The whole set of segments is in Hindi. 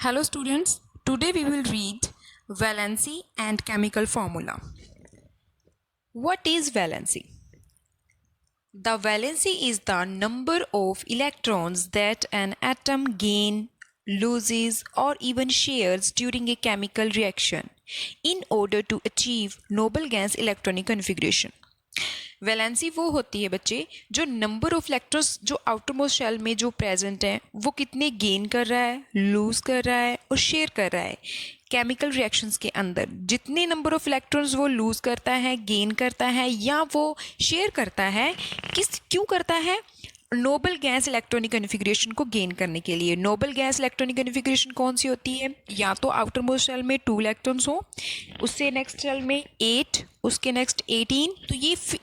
Hello students, today we will read valency and chemical formula. What is valency? The valency is the number of electrons that an atom gains, loses or even shares during a chemical reaction in order to achieve noble gas electronic configuration. Valency वो होती है बच्चे जो नंबर ऑफ इलेक्ट्रॉन्स जो आउटरमोस्ट शेल में जो प्रेजेंट है वो कितने गेन कर रहा है, लूज कर रहा है और शेयर कर रहा है केमिकल रिएक्शंस के अंदर। जितने नंबर ऑफ इलेक्ट्रॉन्स वो लूज करता है, गेन करता है या वो शेयर करता है, क्यों करता है? नोबल गैस इलेक्ट्रॉनिक कॉन्फ़िगरेशन को गेन करने के लिए। नोबल गैस इलेक्ट्रॉनिक कॉन्फ़िगरेशन कौन सी होती है? या तो आउटर मोस्ट शेल में 2 इलेक्ट्रॉन्स हो, उससे नेक्स्ट शेल में 8, उसके नेक्स्ट 18, तो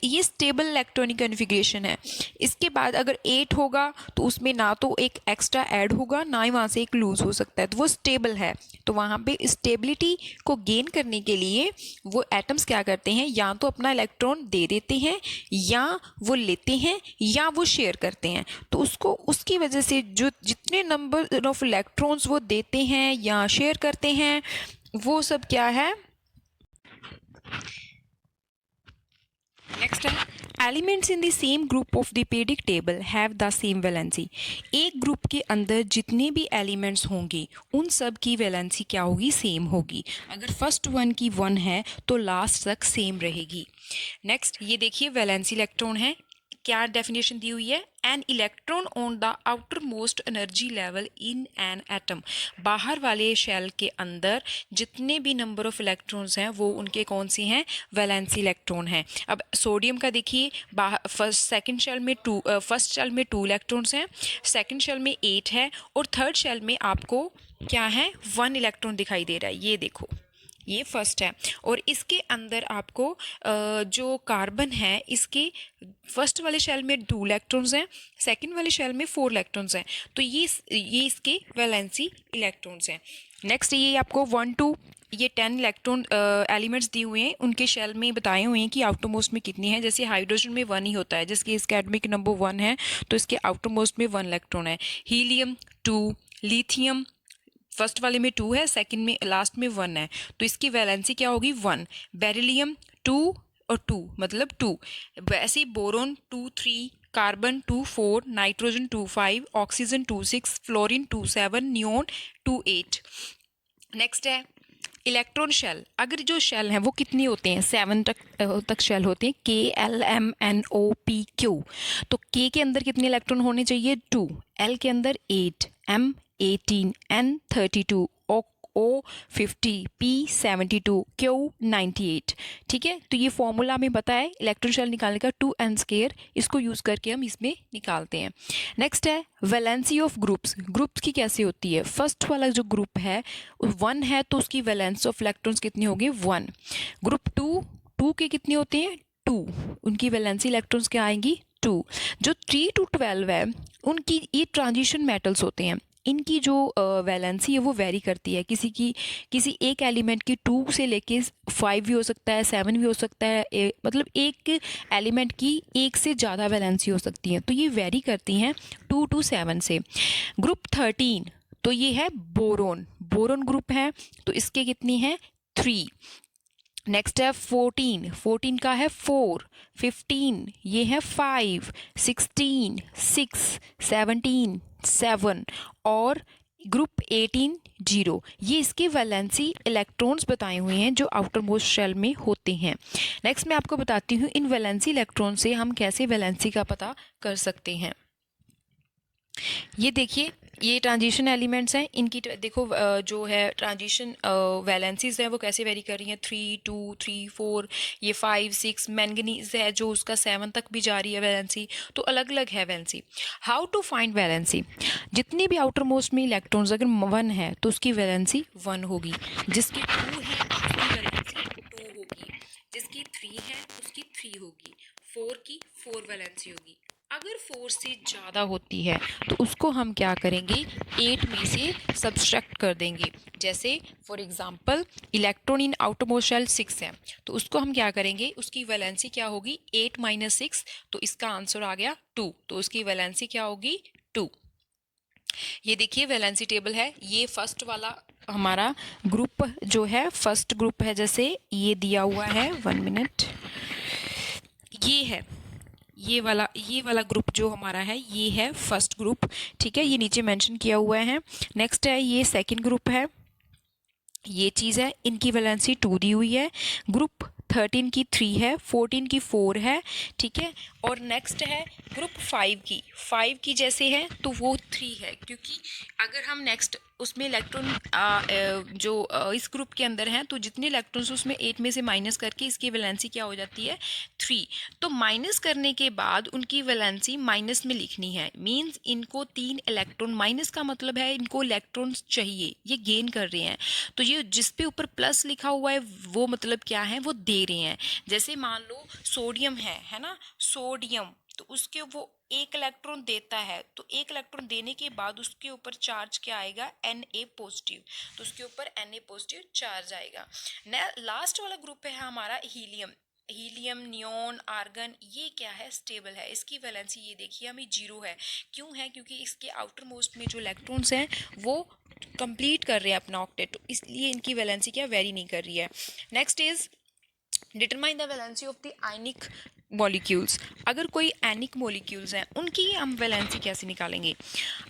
ये स्टेबल इलेक्ट्रॉनिक कॉन्फ़िगरेशन है। इसके बाद अगर 8 होगा तो उसमें ना तो एक एक्स्ट्रा ऐड होगा, ना ही वहाँ से एक लूज़ हो सकता है, तो वो स्टेबल है। तो वहाँ पे स्टेबिलिटी को गेन करने के लिए वो एटम्स क्या करते हैं, या तो अपना इलेक्ट्रॉन दे देते हैं, या वो लेते हैं, या वो शेयर करते हैं। तो उसकी वजह से जो जितने नंबर ऑफ इलेक्ट्रॉन्स वो देते हैं या शेयर करते हैं वो सब क्या है? नेक्स्ट है elements in the same group of the periodic table have the same valency. एक ग्रुप के अंदर जितने भी एलिमेंट्स होंगे उन सब की वैलेंसी क्या होगी? सेम होगी। अगर फर्स्ट वन की 1 है तो लास्ट तक सेम रहेगी। नेक्स्ट ये देखिए वैलेंसी इलेक्ट्रॉन है, क्या डेफिनेशन दी हुई है? An electron on the outer most energy level in an atom. बाहर वाले शेल के अंदर जितने भी नंबर ऑफ इलेक्ट्रॉन्स हैं वो उनके कौन से हैं? वैलेंसी इलेक्ट्रॉन हैं। अब सोडियम का देखिए, फर्स्ट शेल में 2 इलेक्ट्रॉन्स हैं, सेकंड शेल में 8 है और थर्ड शेल में आपको क्या है? 1 इलेक्ट्रॉन दिखाई दे रहा है। ये देखो, ये फर्स्ट है और इसके अंदर आपको जो कार्बन है इसके फर्स्ट वाले शेल में 2 इलेक्ट्रॉन्स हैं, सेकंड वाले शेल में 4 इलेक्ट्रॉन्स हैं। तो ये इसके वैलेंसी इलेक्ट्रॉन्स हैं। नेक्स्ट ये आपको 1 2 ये 10 इलेक्ट्रॉन एलिमेंट्स दिए हुए हैं, उनके शेल में बताए हुए हैं कि आउटरमोस्ट में कितने हैं। जैसे हाइड्रोजन में 1 ही होता है, जिसके इसका एटॉमिक नंबर 1 है तो इसके आउटरमोस्ट में 1 इलेक्ट्रॉन है। हीलियम 2, लिथियम फर्स्ट वाले में 2 है, सेकंड में लास्ट में 1 है, तो इसकी वैलेंसी क्या होगी? 1। बेरिलियम 2 और 2 मतलब 2। वैसे ही boron 2 3, carbon 2 4, nitrogen 2 5, oxygen 2 6, fluorine 2 7, neon 2 8। Next है इलेक्ट्रॉन शेल। अगर जो शेल हैं वो कितने होते हैं? 7 तक शेल होते हैं, KLMNOPQ। तो K के अंदर कितने इलेक्ट्रॉन होने चाहिए? 2, L के अंदर 8, M 18, N 32, O 50, P 72, Q 98। ठीक है, तो ये फॉर्मूला हमें पता है इलेक्ट्रॉन शेल निकालने का, 2n², इसको यूज़ करके हम इसमें निकालते हैं। नेक्स्ट है वैलेंसी ऑफ ग्रुप्स। ग्रुप्स की कैसे होती है? फर्स्ट वाला जो ग्रुप है 1 है तो उसकी वैलेंस ऑफ इलेक्ट्रॉन्स कितने होंगे? 1। ग्रुप 2 के कितने होते हैं? 2, उनकी वैलेंसी इलेक्ट्रॉन्स क्या आएंगी? 2। जो 3 to 12 है उनकी ये ट्रांजिशन मेटल्स होते हैं, इनकी जो वैलेंसी है वो वेरी करती है। किसी एक एलिमेंट की 2 से लेके 5 भी हो सकता है, 7 भी हो सकता है, मतलब एक एलिमेंट की 1 से ज़्यादा वैलेंसी हो सकती है, तो ये वेरी करती हैं 2 to 7 से। ग्रुप 13 तो ये है बोरोन ग्रुप है, तो इसके कितनी है? 3। नेक्स्ट है 14 का है 4, 15 ये है 5, 16 6, 17 7 और ग्रुप 18 0। ये इसके वैलेंसी इलेक्ट्रॉन्स बताए हुए हैं जो आउटर मोस्ट शेल में होते हैं। नेक्स्ट मैं आपको बताती हूँ इन वैलेंसी इलेक्ट्रॉन से हम कैसे वैलेंसी का पता कर सकते हैं। ये देखिए ये ट्रांजिशन एलिमेंट्स हैं, इनकी देखो जो है ट्रांजिशन वैलेंसीज है वो कैसे वेरी कर रही हैं। 3 2 3 4, ये 5 6, मैंगनीज है जो उसका 7 तक भी जा रही है वैलेंसी, तो अलग अलग है valency. How to find valency? जितने भी आउटर मोस्ट में इलेक्ट्रॉन्स अगर 1 है तो उसकी वैलेंसी 1 होगी, जिसकी 2 है उसकी वैलेंसी 2 होगी, जिसकी 3 है उसकी 3 होगी, 4 की 4 वैलेंसी होगी। अगर 4 से ज़्यादा होती है तो उसको हम क्या करेंगे? 8 में से सब्सट्रैक्ट कर देंगे। जैसे for example electron in outermost shell 6 है तो उसको हम क्या करेंगे? उसकी वैलेंसी क्या होगी? 8 - 6, तो इसका आंसर आ गया 2, तो उसकी वैलेंसी क्या होगी? 2। ये देखिए वैलेंसी टेबल है, ये फर्स्ट वाला हमारा ग्रुप जो है, फर्स्ट ग्रुप है, जैसे ये दिया हुआ है, 1 मिनट, ये है, ये वाला ग्रुप जो हमारा है ये है फर्स्ट ग्रुप, ठीक है, ये नीचे मेंशन किया हुआ है। नेक्स्ट है ये सेकंड ग्रुप है, ये चीज़ है, इनकी वैलेंसी 2 दी हुई है। ग्रुप 13 की 3 है, 14 की 4 है, ठीक है। और नेक्स्ट है ग्रुप 5 की जैसे है तो वो 3 है, क्योंकि अगर हम नेक्स्ट उसमें इलेक्ट्रॉन जो इस ग्रुप के अंदर हैं तो जितने इलेक्ट्रॉन्स उसमें 8 में से माइनस करके इसकी वैलेंसी क्या हो जाती है, 3। तो माइनस करने के बाद उनकी वैलेंसी माइनस में लिखनी है, मींस इनको 3 इलेक्ट्रॉन, माइनस का मतलब है इनको इलेक्ट्रॉन्स चाहिए, ये गेन कर रहे हैं, तो ये जिस पे ऊपर प्लस लिखा हुआ है वो मतलब क्या है, वो दे रहे हैं। जैसे मान लो सोडियम है ना, सोडियम, तो उसके वो 1 इलेक्ट्रॉन देता है, तो 1 इलेक्ट्रॉन देने के बाद उसके ऊपर चार्ज क्या आएगा, Na पॉजिटिव, तो उसके ऊपर Na पॉजिटिव चार्ज आएगा। लास्ट वाला ग्रुप है हमारा हीलियम, नियोन, आर्गन, ये क्या है, स्टेबल है, इसकी वैलेंसी ये देखिए हमें 0 है। क्यों है, क्योंकि इसके आउटर मोस्ट में जो इलेक्ट्रॉन्स हैं वो कंप्लीट कर रहे हैं अपना ऑक्टेट, तो इसलिए इनकी वैलेंसी क्या वेरी नहीं कर रही है। Next is determine the valency of the ionic molecules. अगर कोई एनिक मॉलिक्यूल्स हैं उनकी हम वैलेंसी कैसे निकालेंगे।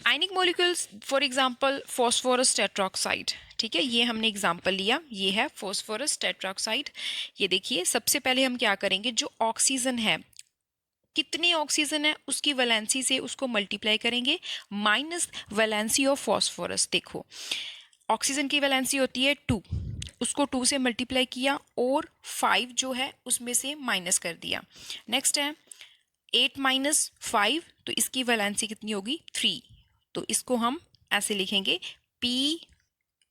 Ionic molecules for example phosphorus tetraoxide, ठीक है, ये हमने एग्जांपल लिया, ये है फॉस्फोरस टेट्राऑक्साइड। ये देखिए सबसे पहले हम क्या करेंगे, जो ऑक्सीजन है, कितने ऑक्सीजन है उसकी वैलेंसी से उसको मल्टीप्लाई करेंगे माइनस वैलेंसी ऑफ फॉस्फोरस। देखो ऑक्सीजन की वैलेंसी होती है 2, उसको 2 से मल्टीप्लाई किया और 5 जो है उसमें से माइनस कर दिया। नेक्स्ट है 8 माइनस 5, तो इसकी वैलेंसी कितनी होगी, 3। तो इसको हम ऐसे लिखेंगे P,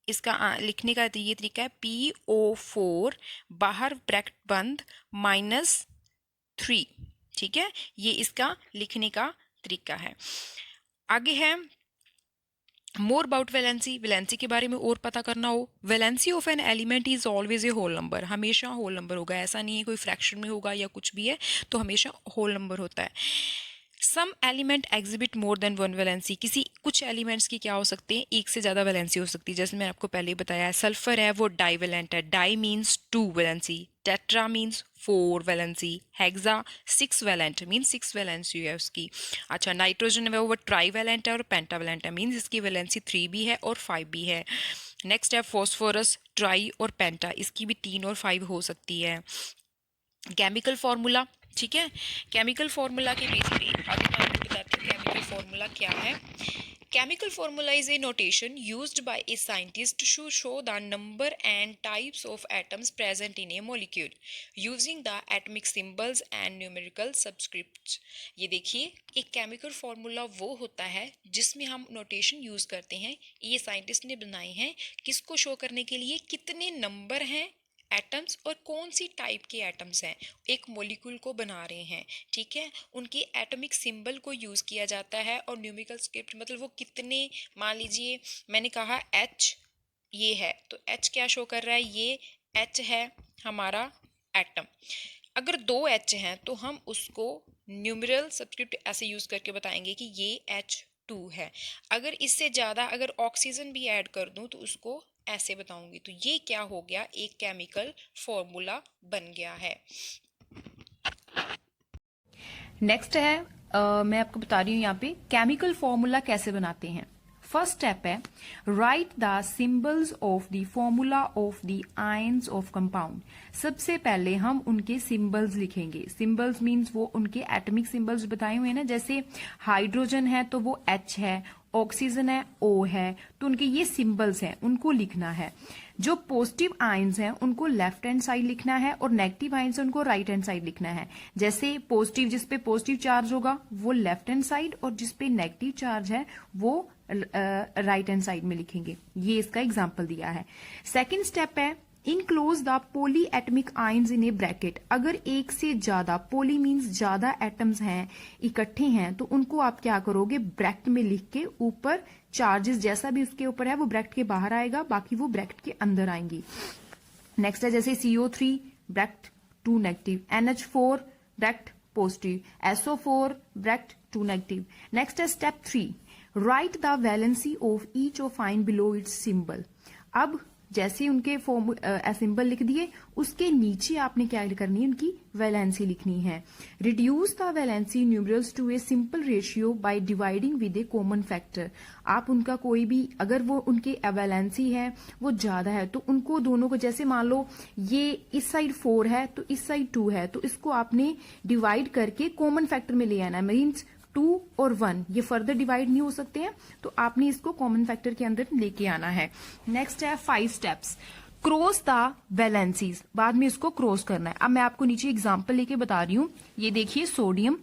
इसका लिखने का ये तरीका है PO4 बाहर ब्रैकेट बंद -3, ठीक है, ये इसका लिखने का तरीका है। आगे है मोर अबाउट वैलेंसी, वैलेंसी के बारे में और पता करना हो, valency of an element is always a whole number, हमेशा होल नंबर होगा, ऐसा नहीं है कोई फ्रैक्शन में होगा या कुछ भी है, तो हमेशा होल नंबर होता है। Some element exhibit more than one valency, किसी कुछ एलिमेंट्स की क्या हो सकते हैं, एक से ज़्यादा वैलेंसी हो सकती है, जैसे मैंने आपको पहले ही बताया है, सल्फर है वो डाईवैलेंट है, di means 2 valency, tetra means 4 valency, hexa 6 valent means 6 valency है उसकी। अच्छा नाइट्रोजन है वो ट्राईवैलेंट है और पेंटावैलेंट है, मीन्स इसकी वैलेंसी 3 भी है और 5 भी है। नेक्स्ट है फॉस्फोरस, ट्राई और पेंटा, इसकी भी 3 और 5 हो सकती है। केमिकल फार्मूला, ठीक है, केमिकल फार्मूला के बेस पे आगे मैं आपको बताती हूँ केमिकल फार्मूला क्या है। Chemical formula is a notation used by a scientist to show the number and types of atoms present in a molecule using the atomic symbols and numerical subscripts। ये देखिए एक केमिकल फार्मूला वो होता है जिसमें हम नोटेशन यूज करते हैं, ये साइंटिस्ट ने बनाए हैं किसको शो करने के लिए, कितने नंबर हैं एटम्स और कौन सी टाइप के एटम्स हैं, एक मॉलिक्यूल को बना रहे हैं, ठीक है, उनकी एटॉमिक सिंबल को यूज़ किया जाता है और न्यूमेरिकल स्क्रिप्ट मतलब वो कितने, मान लीजिए मैंने कहा H ये है तो H क्या शो कर रहा है, ये H है हमारा एटम। अगर 2 H हैं तो हम उसको न्यूमेरिकल सबस्क्रिप्ट ऐसे यूज़ करके बताएंगे कि ये H2 है। अगर इससे ज़्यादा अगर ऑक्सीजन भी ऐड कर दूँ तो उसको ऐसे बताऊंगी, तो ये क्या हो गया, एक केमिकल फॉर्मूला बन गया है। नेक्स्ट है मैं आपको बता रही हूँ यहाँ पे केमिकल फॉर्मूला कैसे बनाते हैं। फर्स्ट स्टेप है right the symbols of the formula of the ions of compound. सबसे पहले हम उनके सिंबल्स लिखेंगे, सिंबल्स मींस वो उनके एटॉमिक सिंबल्स बताए हुए हैं ना, जैसे हाइड्रोजन है तो वो H है, ऑक्सीजन है O है, तो उनके ये सिंबल्स हैं उनको लिखना है। जो पॉजिटिव आयंस हैं उनको लेफ्ट हैंड साइड लिखना है और नेगेटिव आयंस उनको राइट हैंड साइड लिखना है। जैसे पॉजिटिव जिसपे पॉजिटिव चार्ज होगा वो लेफ्ट हैंड साइड और जिसपे नेगेटिव चार्ज है वो राइट हैंड साइड में लिखेंगे, ये इसका एग्जाम्पल दिया है। सेकेंड स्टेप है enclose the polyatomic ions in a bracket. अगर एक से ज्यादा, पोली मीन्स ज्यादा एटम्स हैं इकट्ठे हैं, तो उनको आप क्या करोगे, ब्रैकेट में लिख के ऊपर चार्जेस जैसा भी उसके ऊपर है वो ब्रैकेट के बाहर आएगा, बाकी वो ब्रैकेट के अंदर आएंगी। नेक्स्ट है जैसे CO3 bracket 2 negative, NH4 bracket positive, SO4 bracket 2 negative. Next है step 3 write the valency of each of ion below its symbol. अब जैसे उनके फॉर्म सिंबल लिख दिए, उसके नीचे आपने क्या करनी है, उनकी वैलेंसी लिखनी है। Reduce the valency numerals to a simple ratio by dividing with a common factor. आप उनका कोई भी, अगर वो उनकी वैलेंसी है वो ज्यादा है तो उनको दोनों को, जैसे मान लो ये इस साइड 4 है तो इस साइड 2 है, तो इसको आपने डिवाइड करके कॉमन फैक्टर में ले आना है। मीन्स 2 और 1 ये फर्दर डिवाइड नहीं हो सकते हैं, तो आपने इसको कॉमन फैक्टर के अंदर लेके आना है। नेक्स्ट है 5 स्टेप्स। क्रॉस द वैलेंसीज, बाद में इसको क्रॉस करना है। अब मैं आपको नीचे एग्जांपल लेके बता रही हूं। ये देखिए सोडियम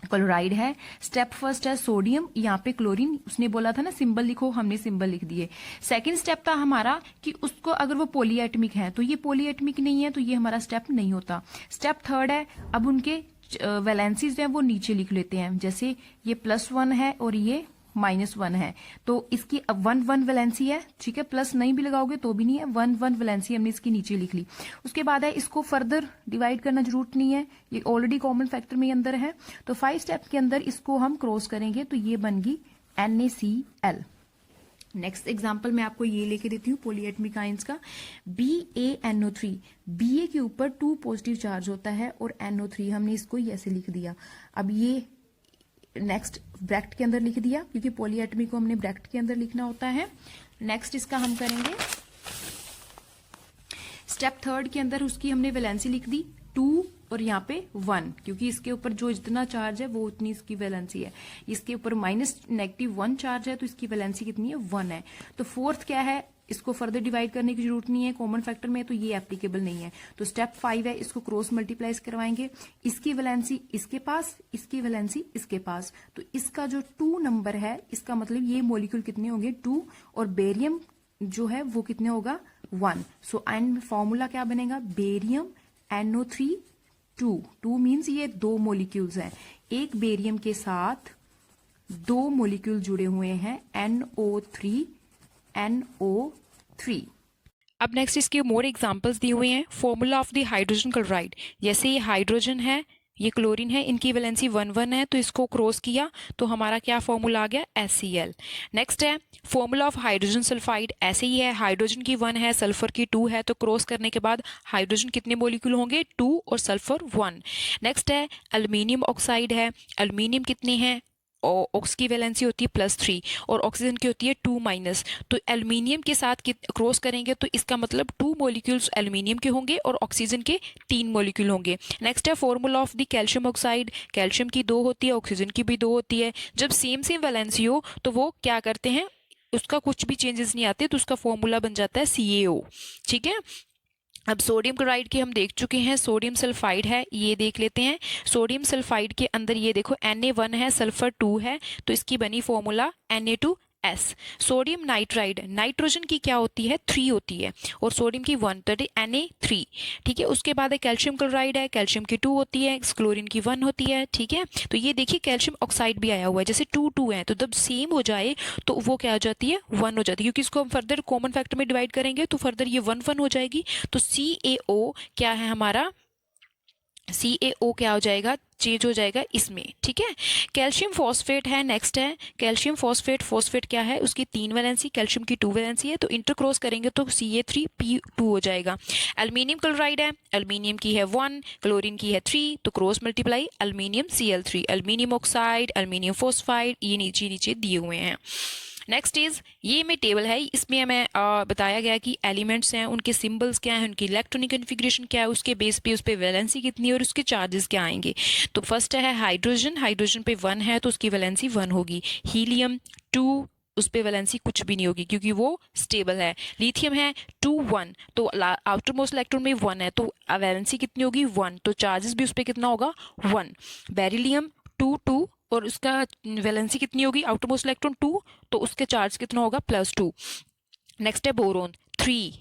क्लोराइड है। स्टेप फर्स्ट है सोडियम, यहाँ पे क्लोरीन, उसने बोला था ना सिंबल लिखो, हमने सिंबल लिख दिए। सेकंड स्टेप था हमारा कि उसको अगर वो पॉलीएटमिक है, तो ये पॉलीएटमिक नहीं है तो ये हमारा स्टेप नहीं होता। स्टेप थर्ड है, अब उनके वैलेंसीज हैं वो नीचे लिख लेते हैं। जैसे ये +1 है और ये -1 है, तो इसकी अब 1 वैलेंसी है, ठीक है, प्लस नहीं भी लगाओगे तो भी नहीं है, 1 वैलेंसी हमने इसकी नीचे लिख ली। उसके बाद है इसको फर्दर डिवाइड करना जरूरत नहीं है, ये ऑलरेडी कॉमन फैक्टर में अंदर है। तो 5 स्टेप के अंदर इसको हम क्रॉस करेंगे तो ये बन गई NaCl। नेक्स्ट एग्जाम्पल मैं आपको ये लेके देती हूँ पॉलीएटमिक आयंस का। BaNO3, Ba के ऊपर 2 पॉजिटिव चार्ज होता है और NO3 हमने इसको ऐसे लिख दिया। अब ये नेक्स्ट ब्रैकेट के अंदर लिख दिया, क्योंकि पॉलीएटमिक को हमने ब्रैकेट के अंदर लिखना होता है। नेक्स्ट इसका हम करेंगे स्टेप थर्ड के अंदर, उसकी हमने वैलेंसी लिख दी 2 और यहाँ पे 1, क्योंकि इसके ऊपर जो जितना चार्ज है वो उतनी इसकी वैलेंसी है। इसके ऊपर -1 चार्ज है तो इसकी वैलेंसी कितनी है, 1 है। तो फोर्थ क्या है, इसको फर्दर डिवाइड करने की जरूरत नहीं है कॉमन फैक्टर में, तो ये एप्लीकेबल नहीं है। तो स्टेप 5 है, इसको क्रॉस मल्टीप्लाई करवाएंगे, इसकी वैलेंसी इसके पास, इसकी वैलेंसी इसके पास, तो इसका जो 2 नंबर है इसका मतलब ये मॉलिक्यूल कितने होंगे, 2, और बेरियम जो है वो कितने होगा, 1। सो एंड फॉर्मूला क्या बनेगा, बेरियम NO3 2 मीन्स ये 2 मॉलिक्यूल्स हैं, एक बेरियम के साथ 2 मॉलिक्यूल जुड़े हुए हैं NO3। अब नेक्स्ट इसके मोर एग्जांपल्स दिए हुए हैं। Formula of the hydrogen chloride, जैसे ये हाइड्रोजन है, ये क्लोरीन है, इनकी वैलेंसी 1 है, तो इसको क्रॉस किया तो हमारा क्या फॉर्मूला आ गया, HCl। नेक्स्ट है फॉर्मूला ऑफ हाइड्रोजन सल्फाइड, ऐसे ही है, हाइड्रोजन की 1 है, सल्फर की 2 है, तो क्रॉस करने के बाद हाइड्रोजन कितने मॉलिक्यूल होंगे, 2 और सल्फर 1। नेक्स्ट है एल्यूमिनियम ऑक्साइड है, एल्यूमिनियम कितने हैं, ऑक्स की वैलेंसी होती है +3 और ऑक्सीजन की होती है 2-, तो एल्यूमिनियम के साथ क्रॉस करेंगे तो इसका मतलब 2 मॉलिक्यूल्स एल्यूमिनियम के होंगे और ऑक्सीजन के 3 मॉलिक्यूल होंगे। नेक्स्ट है formula of the calcium oxide, calcium की 2 होती है, ऑक्सीजन की भी 2 होती है। जब सेम वैलेंसी हो तो वो क्या करते हैं, उसका कुछ भी चेंजेस नहीं आते, तो उसका फॉर्मूला बन जाता है CaO, ठीक है। अब सोडियम क्लोराइड की हम देख चुके हैं, सोडियम सल्फाइड है, ये देख लेते हैं। सोडियम सल्फाइड के अंदर ये देखो Na1 है, सल्फर 2 है, तो इसकी बनी formula Na2S। Sodium nitride, nitrogen की क्या होती है, 3 होती है, और सोडियम की 1, तो Na3, ठीक है। उसके बाद है कैल्शियम क्लोराइड है, कैल्शियम की 2 होती है, क्लोरीन की 1 होती है, ठीक है। तो ये देखिए कैल्शियम ऑक्साइड भी आया हुआ है, जैसे 2 है, तो जब सेम हो जाए तो वो क्या हो जाती है, 1 हो जाती है, क्योंकि इसको हम फर्दर कॉमन फैक्टर में डिवाइड करेंगे तो फर्दर ये 1 हो जाएगी। तो CaO क्या है हमारा, CaO क्या हो जाएगा, चेंज हो जाएगा इसमें, ठीक है। कैल्शियम फॉस्फेट है, नेक्स्ट है कैल्शियम फॉस्फेट। फॉस्फेट क्या है, उसकी 3 वैलेंसी, कैल्शियम की 2 वैलेंसी है, तो इंटरक्रॉस करेंगे तो Ca3P2 हो जाएगा। एल्यूमिनियम क्लोराइड है, एल्यूमिनियम की है 1, क्लोरीन की है 3, तो cross multiply aluminium Cl3, aluminium oxide, aluminium phosphide, ये नीचे दिए हुए हैं। नेक्स्ट इज, ये में टेबल है, इसमें हमें बताया गया कि एलिमेंट्स हैं, उनके सिंबल्स क्या हैं, उनकी इलेक्ट्रॉनिक कन्फिग्रेशन क्या है, उसके बेस पे उस पर वैलेंसी कितनी है और उसके चार्जेस क्या आएंगे। तो फर्स्ट है हाइड्रोजन, हाइड्रोजन पे 1 है तो उसकी वैलेंसी 1 होगी। हीलियम 2, उस पर वैलेंसी कुछ भी नहीं होगी क्योंकि वो स्टेबल है। लिथियम है 2-1, तो आउटर मोस्ट इलेक्ट्रॉन में 1 है तो वैलेंसी कितनी होगी, 1, तो चार्जेस भी उस पर कितना होगा, 1। बेरिलियम 2 और उसका वैलेंसी कितनी होगी, आउटर मोस्ट इलेक्ट्रॉन 2, तो उसके चार्ज कितना होगा, +2। नेक्स्ट है boron 3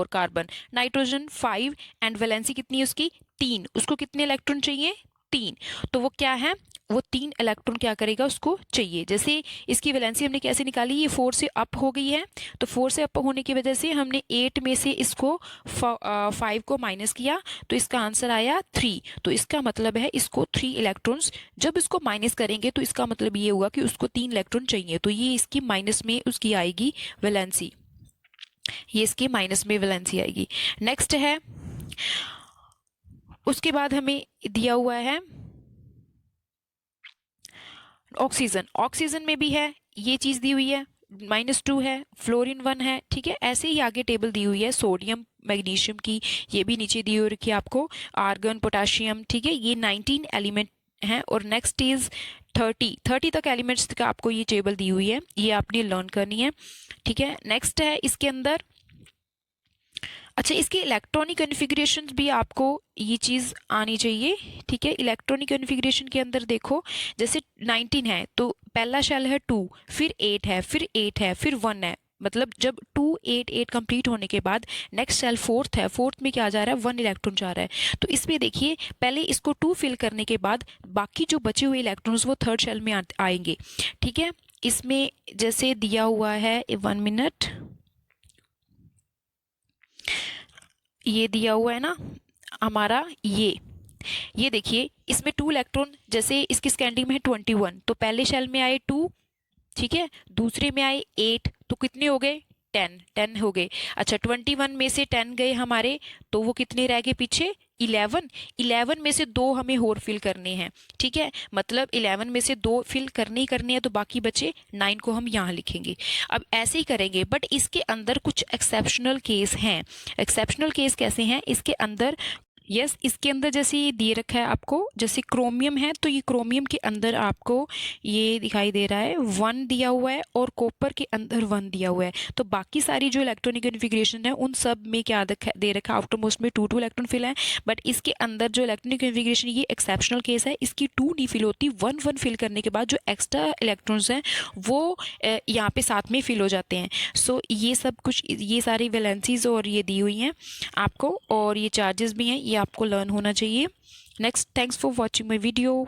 carbon. Nitrogen 5 and valency कितनी है उसकी, 3, उसको कितने इलेक्ट्रॉन चाहिए, 3, तो वो क्या है, वो 3 इलेक्ट्रॉन क्या करेगा, उसको चाहिए। जैसे इसकी वैलेंसी हमने कैसे निकाली, ये 4 से अप हो गई है, तो 4 से अप होने की वजह से हमने 8 में से इसको 5 को माइनस किया, तो इसका आंसर आया 3। तो इसका मतलब है इसको 3 इलेक्ट्रॉन्स, जब इसको माइनस करेंगे तो इसका मतलब ये होगा कि उसको 3 इलेक्ट्रॉन चाहिए, तो ये इसकी माइनस में उसकी आएगी वैलेंसी, ये इसकी माइनस में वैलेंसी आएगी। नेक्स्ट है, उसके बाद हमें दिया हुआ है ऑक्सीजन। ऑक्सीजन में भी है ये चीज दी हुई है, -2 है, फ्लोरीन 1 है, ठीक है। ऐसे ही आगे टेबल दी हुई है सोडियम मैग्नीशियम की, ये भी नीचे दी हुई रखी है आपको, आर्गन, पोटाशियम, ठीक है। ये 19 एलिमेंट हैं। और नेक्स्ट इज 30 तक एलिमेंट्स का आपको ये टेबल दी हुई है, ये आपने लर्न करनी है, ठीक है। नेक्स्ट है इसके अंदर, अच्छा इसके इलेक्ट्रॉनिक कॉन्फ़िगरेशन भी आपको ये चीज़ आनी चाहिए, ठीक है। इलेक्ट्रॉनिक कॉन्फ़िगरेशन के अंदर देखो, जैसे 19 है तो पहला शेल है 2, फिर 8 है, फिर 8 है, फिर 1 है, मतलब जब 2 8 8 कंप्लीट होने के बाद नेक्स्ट सेल 4th है, 4th में क्या जा रहा है, 1 इलेक्ट्रॉन जा रहा है। तो इसमें देखिए पहले इसको 2 फिल करने के बाद बाकी जो बचे हुए इलेक्ट्रॉन्स वो 3rd शेल में आएंगे, ठीक है। इसमें जैसे दिया हुआ है 1 मिनट, ये दिया हुआ है ना हमारा, ये देखिए इसमें 2 इलेक्ट्रॉन, जैसे इसकी स्कैंडिंग में है 21, तो पहले शेल में आए 2, ठीक है, दूसरे में आए 8, तो कितने हो गए, 10 हो गए। अच्छा 21 में से 10 गए हमारे, तो वो कितने रह गए पीछे, 11 में से 2 हमें और फिल करने हैं, ठीक है। मतलब 11 में से 2 फिल करने ही करने हैं, तो बाकी बचे 9 को हम यहाँ लिखेंगे। अब ऐसे ही करेंगे, बट इसके अंदर कुछ एक्सेप्शनल केस हैं। एक्सेप्शनल केस कैसे हैं इसके अंदर, इसके अंदर जैसे ये दे रखा है आपको, जैसे क्रोमियम है तो ये क्रोमियम के अंदर आपको ये दिखाई दे रहा है 1 दिया हुआ है, और कॉपर के अंदर 1 दिया हुआ है। तो बाकी सारी जो इलेक्ट्रॉनिक कॉन्फ़िगरेशन है उन सब में क्या दे रखा है, आउटर मोस्ट में 2 इलेक्ट्रॉन फिल है, बट इसके अंदर जो इलेक्ट्रॉनिक कॉन्फ़िगरेशन ये एक्सेप्शनल केस है, इसकी 2 नहीं फिल होती, 1 फिल करने के बाद जो एक्स्ट्रा इलेक्ट्रॉन्स हैं वो यहाँ पे साथ में फिल हो जाते हैं। सो ये सब कुछ, ये सारी वैलेंसीज और ये दी हुई हैं आपको, और ये चार्जेस भी हैं, ये आपको लर्न होना चाहिए। Next, thanks for watching my video.